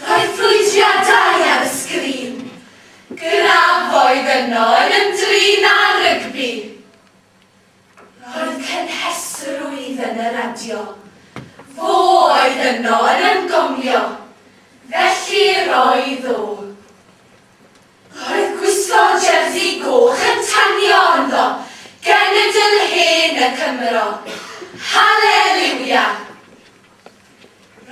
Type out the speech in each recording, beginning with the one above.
Roedd ffrwydiadau ar y sgrin. Grafoedd yno yn ymdrin â rygbi. Roedd cynhesrwydd yn y radio. Fo oedd yno yn ymgomio. Felly roedd o. Roedd gwisgo jersey goch yn tanio ynddo. Genedl hen y Cymro. Halleluia!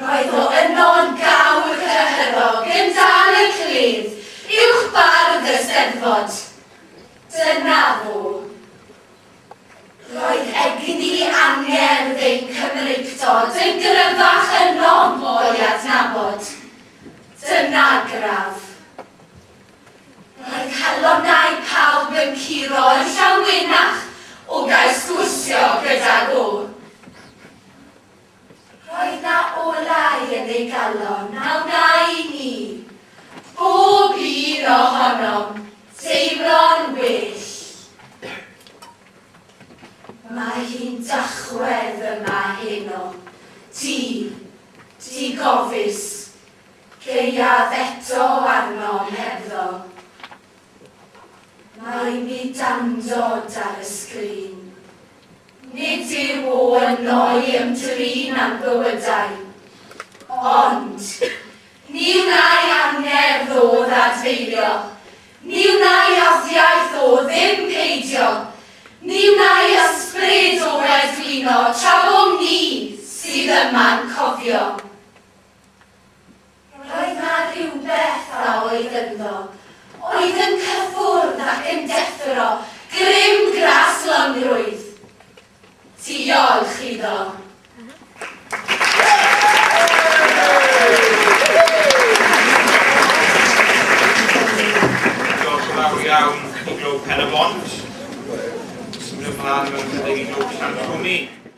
Roedd o yno'n gawr cyhyrog yn dal y cledd uwch bardd y Steddfod. Dyna fo. Roedd egni angerdd ein Cymreictod yn gryfach yno mwy adnabod. Dyna graf. Roedd calonnau pawb yn curo yn llawnwenach o gael sgwrsio gydag o. Roedd na olau yn ei galon, naw na i ni. Bob un ohonom, teimlo'n well. Mae hi'n dachwedd yma heno. Ti gofis. Geiaf eto arnom hebddo. Mae mi dandod ar y sgrin. Nid yw o yno i ymdrin am bywydau. Ond, ni wna'i angerdd o ddadfeilio. Ni wna'i affiaith o ddim peidio. Ni wna'i ysbryd o wedwino tra bod ni sydd yma'n cofio. Roedd na rhywbeth a oedd ynddo. Oedd yn cyffwrdd ac yn deffro, grym graslonrwydd. Diolch iddo. Diolch yn fawr iawn i Glwb Pen y Bont. Symud ymlaen mewn chydig i Glwb Llanfwmi.